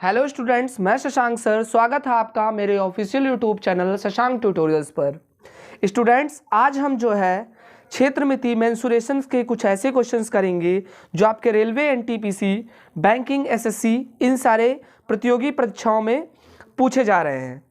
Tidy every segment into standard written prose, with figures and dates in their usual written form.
Hello students, मैं Shashank sir. स्वागत है आपका मेरे official YouTube channel Shashank tutorials पर। स्टूडेंट्स, आज हम जो है क्षेत्र मिति मेंसुरेशंस के कुछ ऐसे क्वेश्चंस करेंगे जो आपके railway, NTPC, banking, assessee in सारे प्रतियोगी परीक्षाओं में पूछे जा रहे हैं।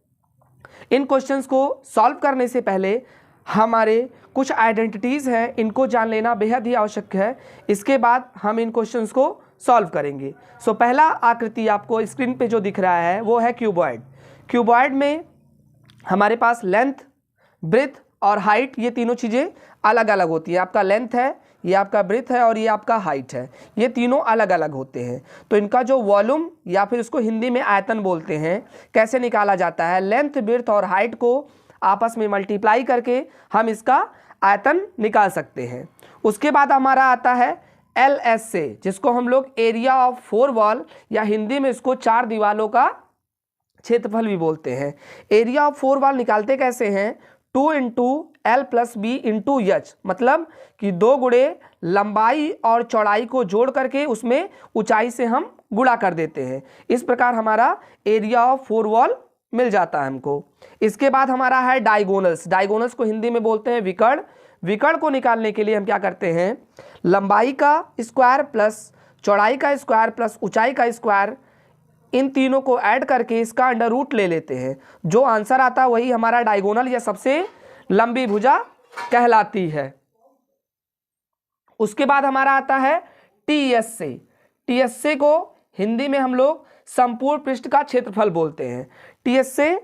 इन क्वेश्चंस को सॉल्व करने से पहले हमारे कुछ आइडेंटिटीज़ हैं, इनको जान लेना बेहद ही आवश्यक है। इसके बाद हम इन क्वेश्चंस को सॉल्व करेंगे। सो पहला आकृति आपको स्क्रीन पे जो दिख रहा है वो है क्यूबॉइड। क्यूबॉइड में हमारे पास लेंथ, ब्रेथ और हाइट, ये तीनों चीज़ें अलग अलग होती है। आपका लेंथ है, ये आपका ब्रेथ है और ये आपका हाइट है, ये तीनों अलग अलग होते हैं। तो इनका जो वॉल्यूम या फिर इसको हिंदी में आयतन बोलते हैं, कैसे निकाला जाता है? लेंथ, ब्रेथ और हाइट को आपस में मल्टीप्लाई करके हम इसका आयतन निकाल सकते हैं। उसके बाद हमारा आता है LS से, जिसको हम लोग एरिया ऑफ 4 वॉल या हिंदी में इसको 4 दीवालों का क्षेत्रफल भी बोलते हैं। एरिया ऑफ 4 वॉल निकालते कैसे हैं? 2 into L plus B into H, मतलब कि 2 गुणे लंबाई और चौड़ाई को जोड़ करके उसमें ऊंचाई से हम गुणा कर देते हैं। इस प्रकार हमारा एरिया ऑफ 4 वॉल मिल जाता है हमको। इसके बाद हमारा है डायगोनल्स। डायगोनल्स को हिंदी में बोलते हैं विकर्ण। विकर्ण को निकालने के लिए हम क्या करते हैं? लंबाई का स्क्वायर प्लस चौड़ाई का स्क्वायर प्लस ऊंचाई का स्क्वायर, इन तीनों को ऐड करके इसका अंडर रूट ले लेते हैं। जो आंसर आता है वही हमारा डायगोनल या सबसे लंबी भुजा कहलाती है। उसके बाद हमारा आता है TSA। TSA को हिंदी में हम लोग संपूर्ण पृष्ठ का क्षेत्रफल बोलते हैं। TSA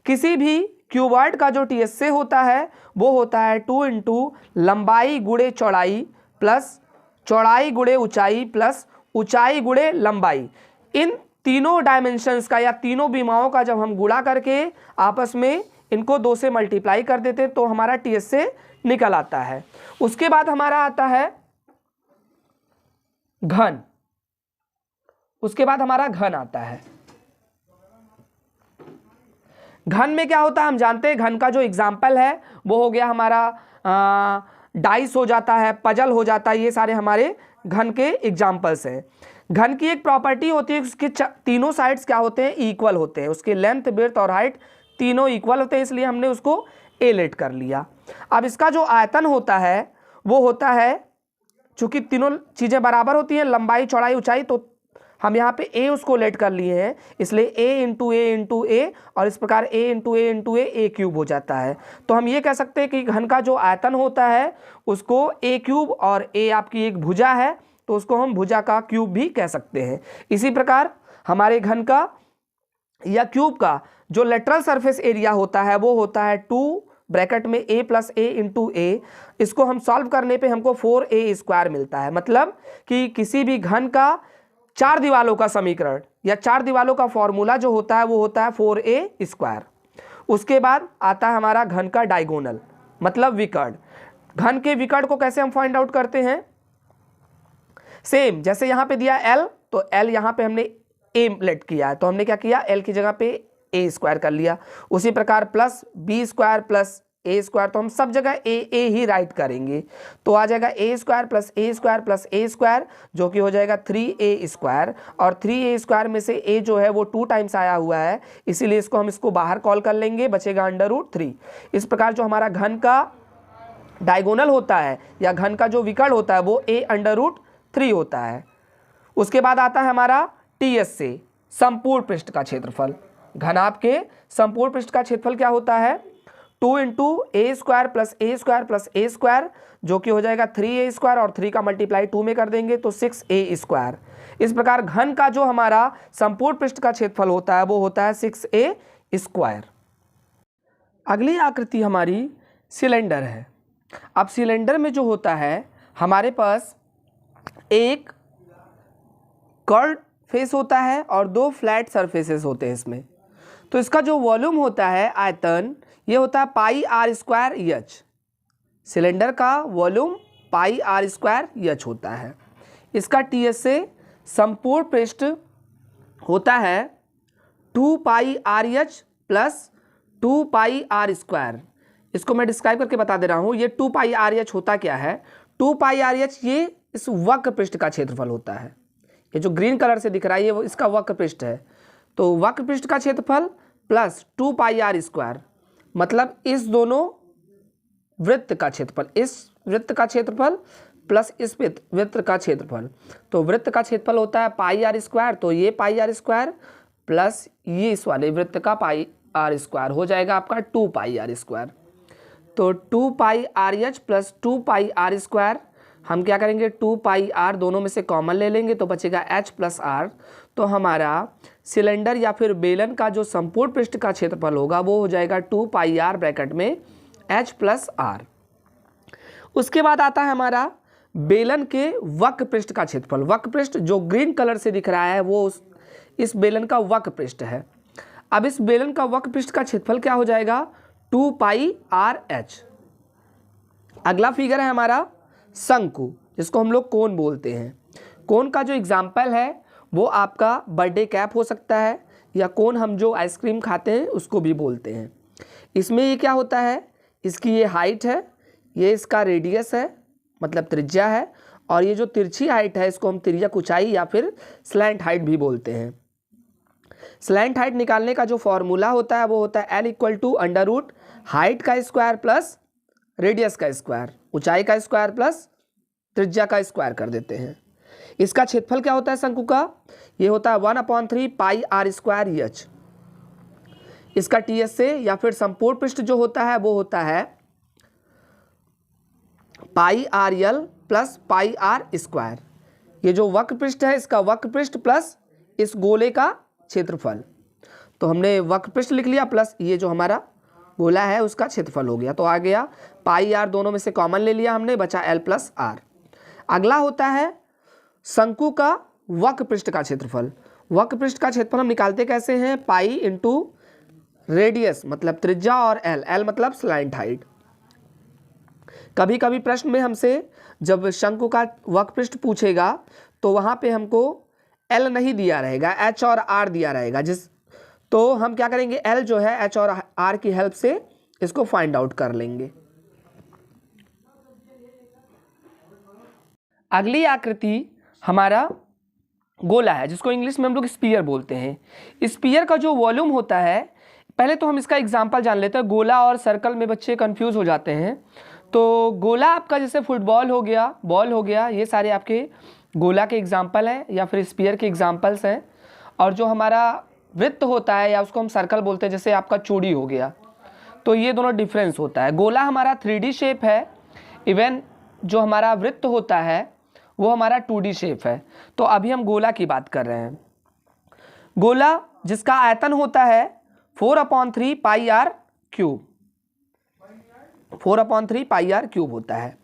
किसी भी क्यूबॉइड का जो TSA होता है वो होता है 2 इंटू लंबाई गुणे चौड़ाई प्लस चौड़ाई गुणे ऊंचाई प्लस ऊंचाई गुणे लंबाई। इन तीनों डायमेंशंस का या तीनों विमाओं का जब हम गुणा करके आपस में इनको 2 से मल्टीप्लाई कर देते तो हमारा TSA निकल आता है। उसके बाद हमारा आता है घन। उसके बाद हमारा घन आता है। घन में क्या होता है हम जानते हैं। घन का जो एग्जाम्पल है वो हो गया हमारा डाइस हो जाता है, पजल हो जाता है, ये सारे हमारे घन के एग्जाम्पल्स हैं। घन की एक प्रॉपर्टी होती है, उसके तीनों साइड्स क्या होते हैं? इक्वल होते हैं। उसके लेंथ, ब्रेथ और हाइट तीनों इक्वल होते हैं, इसलिए हमने उसको ए लेट कर लिया। अब इसका जो आयतन होता है वो होता है, चूंकि तीनों चीज़ें बराबर होती हैं, लंबाई चौड़ाई ऊंचाई, तो हम यहाँ पे ए उसको लेट कर लिए हैं, इसलिए ए इंटू ए और इस प्रकार ए इंटू ए क्यूब हो जाता है। तो हम ये कह सकते हैं कि घन का जो आयतन होता है उसको ए क्यूब, और ए आपकी एक भुजा है तो उसको हम भुजा का क्यूब भी कह सकते हैं। इसी प्रकार हमारे घन का या क्यूब का जो लेटरल सरफेस एरिया होता है वो होता है 2 ब्रैकेट में a प्लस ए इंटू ए। इसको हम सॉल्व करने पे हमको 4a स्क्वायर मिलता है। मतलब कि किसी भी घन का 4 दीवालों का समीकरण या 4 दीवालों का फॉर्मूला जो होता है वो होता है 4a स्क्वायर। उसके बाद आता है हमारा घन का डायगोनल, मतलब विकर्ण। घन के विकर्ण को कैसे हम फाइंड आउट करते हैं? सेम जैसे यहाँ पे दिया L, तो L यहाँ पे हमने a लेट किया है, तो हमने क्या किया? L की जगह पे a स्क्वायर कर लिया। उसी प्रकार plus b square plus a square, तो हम सब जगह a ही राइट करेंगे, तो आ जाएगा a square plus a square plus a square, जो कि हो जाएगा 3a स्क्वायर। और 3a स्क्वायर में से a जो है वो 2 टाइम्स आया हुआ है, इसीलिए इसको बाहर कॉल कर लेंगे, बचेगा अंडर रूट 3। इस प्रकार जो हमारा घन का डायगोनल होता है या घन का जो विकर्ण होता है वो a अंडर रूट 3 होता है। उसके बाद आता है हमारा TSA, संपूर्ण पृष्ठ का क्षेत्रफल। घनाभ के संपूर्ण पृष्ठ का क्षेत्रफल क्या होता है? 2 इंटू ए स्क्वायर प्लस ए स्क्वायर, जो कि हो जाएगा 3a स्क्वायर, और 3 का मल्टीप्लाई 2 में कर देंगे तो 6a स्क्वायर। इस प्रकार घन का जो हमारा संपूर्ण पृष्ठ का क्षेत्रफल होता है वो होता है 6a स्क्वायर। अगली आकृति हमारी सिलेंडर है। अब सिलेंडर में जो होता है हमारे पास एक कर्व फेस होता है और 2 फ्लैट सरफेसेस होते हैं इसमें। तो इसका जो वॉल्यूम होता है, आयतन, ये होता है pi R square H. Cylinder का volume pi R square H होता है। इसका TSA संपूर्ण पृष्ठ होता है 2 pi R H plus 2 pi R square. इसको मैं डिस्क्राइब करके बता दे रहा हूँ। ये 2 पाई आर एच होता क्या है? 2 पाई आर एच ये इस वक्र पृष्ठ का क्षेत्रफल होता है। ये जो ग्रीन कलर से दिख रहा है ये इसका वक्र पृष्ठ है। तो वक्र पृष्ठ का क्षेत्रफल प्लस 2 पाई आर स्क्वायर, मतलब इस दोनों वृत्त का क्षेत्रफल, इस वृत्त का क्षेत्रफल प्लस इस वृत्त का क्षेत्रफल। तो वृत्त का क्षेत्रफल होता है पाई आर स्क्वायर, तो ये पाई आर स्क्वायर प्लस ये इस वाले वृत्त का पाई आर स्क्वायर हो जाएगा आपका 2 पाई आर स्क्वायर। तो 2 pi R H plus 2 pi R square, हम क्या करेंगे 2 पाई आर दोनों में से कॉमन ले लेंगे तो बचेगा एच प्लस आर। तो हमारा सिलेंडर या फिर बेलन का जो संपूर्ण पृष्ठ का क्षेत्रफल होगा वो हो जाएगा 2 पाई आर ब्रैकेट में एच प्लस आर। उसके बाद आता है हमारा बेलन के वक्र पृष्ठ का क्षेत्रफल। वक्र पृष्ठ जो ग्रीन कलर से दिख रहा है वो इस बेलन का वक्र पृष्ठ है। अब इस बेलन का वक्र पृष्ठ का क्षेत्रफल क्या हो जाएगा 2 पाई आर एच। अगला फिगर है हमारा शंकु, जिसको हम लोग कोन बोलते हैं। कोन का जो एग्जाम्पल है वो आपका बर्थडे कैप हो सकता है, या कोन हम जो आइसक्रीम खाते हैं उसको भी बोलते हैं। इसमें ये क्या होता है, इसकी ये हाइट है, ये इसका रेडियस है मतलब त्रिज्या है, और ये जो तिरछी हाइट है इसको हम तिर्यक ऊंचाई या फिर स्लैंट हाइट भी बोलते हैं। स्लैंट हाइट निकालने का जो फॉर्मूला होता है वो होता है L equal to under root height का स्क्वायर प्लस रेडियस का स्क्वायर, ऊंचाई का स्क्वायर प्लस त्रिज्या का स्क्वायर कर देते हैं। इसका क्षेत्रफल क्या होता है शंकु का, ये होता है 1/3 पाई आर स्क्वायर एच। इसका टी एस से या फिर संपूर्ण पृष्ठ जो होता है वो होता है pi R L plus pi R square. ये जो वक्र पृष्ठ है इसका वक्र पृष्ठ प्लस इस गोले का क्षेत्रफल। तो हमने वक्र पृष्ठ लिख लिया प्लस ये जो हमारा गोला है उसका क्षेत्रफल हो गया। तो आ गया पाई आर, दोनों में से कॉमन ले लिया हमने, बचा एल प्लस आर। अगला होता है शंकु का वक्र पृष्ठ का क्षेत्रफल। वक्र पृष्ठ का क्षेत्रफल हम निकालते कैसे हैं, पाई इंटू रेडियस मतलब त्रिज्या और एल, एल मतलब स्लैंट हाइट। कभी कभी प्रश्न में हमसे जब शंकु का वक्र पृष्ठ पूछेगा तो वहां पे हमको एल नहीं दिया रहेगा, एच और आर दिया रहेगा, तो हम क्या करेंगे एल जो है एच और आर की हेल्प से इसको फाइंड आउट कर लेंगे। अगली आकृति हमारा गोला है जिसको इंग्लिश में हम लोग स्पीयर बोलते हैं। स्पीयर का जो वॉल्यूम होता है, पहले तो हम इसका एग्जांपल जान लेते हैं। गोला और सर्कल में बच्चे कंफ्यूज हो जाते हैं। तो गोला आपका जैसे फुटबॉल हो गया, बॉल हो गया, ये सारे आपके गोला के एग्जाम्पल हैं या फिर स्पीयर के एग्जाम्पल्स हैं। और जो हमारा वृत्त होता है या उसको हम सर्कल बोलते हैं, जैसे आपका चूड़ी हो गया, तो ये दोनों डिफरेंस होता है। गोला हमारा 3D शेप है, इवन जो हमारा वृत्त होता है वो हमारा 2D शेप है। तो अभी हम गोला की बात कर रहे हैं। गोला जिसका आयतन होता है 4/3 pi R cube, 4/3 pi R cube होता है।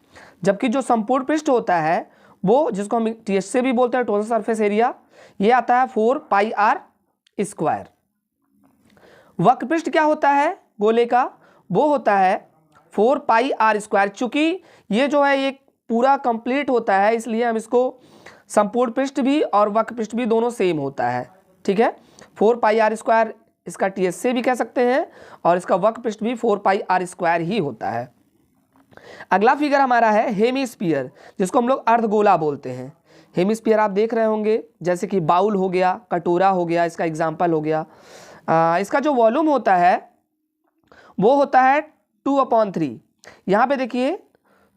जबकि जो संपूर्ण पृष्ठ होता है वो जिसको हम टीएस से भी बोलते हैं, टोटल सरफेस एरिया, ये आता है 4 पाई आर स्क्वायर। वक्र पृष्ठ क्या होता है गोले का, वो होता है 4 पाई आर स्क्वायर। चूंकि ये जो है ये पूरा कंप्लीट होता है इसलिए हम इसको संपूर्ण पृष्ठ भी और वक्र पृष्ठ भी दोनों सेम होता है, ठीक है। 4 पाई आर स्क्वायर इसका टीएस से भी कह सकते हैं और इसका वक्र पृष्ठ भी 4 पाई आर स्क्वायर ही होता है। अगला फिगर हमारा है हेमीस्फीयर, जिसको हम लोग अर्धगोला बोलते हैं। हेमीस्फीयर आप देख रहे होंगे जैसे कि बाउल हो गया, कटोरा हो गया, इसका एग्जाम्पल हो गया। इसका जो वॉल्यूम होता है वो होता है 2/3। यहाँ पे देखिए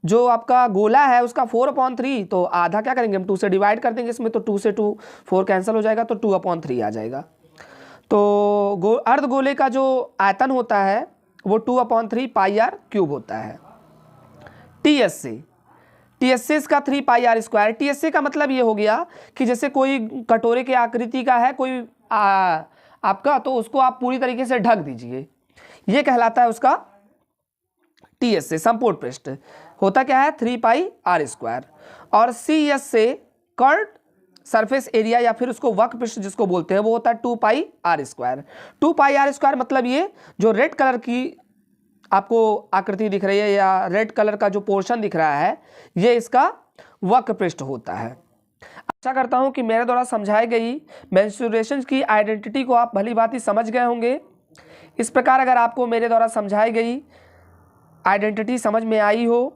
जो आपका गोला है उसका 4/3, तो आधा क्या करेंगे हम 2 से डिवाइड कर देंगे इसमें, तो 2 से 2 4 कैंसिल हो जाएगा, तो 2/3 आ जाएगा। तो अर्धगोले का जो आयतन होता है वो 2/3 पाई आर क्यूब होता है। टीएस से इसका 3 पाई आर स्क्वायर। टीएस से का मतलब ये हो गया कि जैसे कोई कटोरे के आकृति का है कोई आपका, तो उसको आप पूरी तरीके से ढक दीजिए, ये कहलाता है उसका टीएस से। संपूर्ण पृष्ठ होता क्या है 3 पाई आर स्क्वायर। और सीएस से कर्व सरफेस एरिया या फिर उसको वक्र पृष्ठ जिसको बोलते हैं वो होता है 2 pi R square. 2 pi R square मतलब ये जो रेड कलर की आपको आकृति दिख रही है या रेड कलर का जो पोर्शन दिख रहा है ये इसका वक्र पृष्ठ होता है। आशा करता हूं कि मेरे द्वारा समझाई गई मेंस्ट्रुएशन की आइडेंटिटी को आप भली भांति समझ गए होंगे। इस प्रकार अगर आपको मेरे द्वारा समझाई गई आइडेंटिटी समझ में आई हो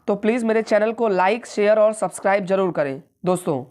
तो प्लीज़ मेरे चैनल को लाइक, शेयर और सब्सक्राइब जरूर करें दोस्तों।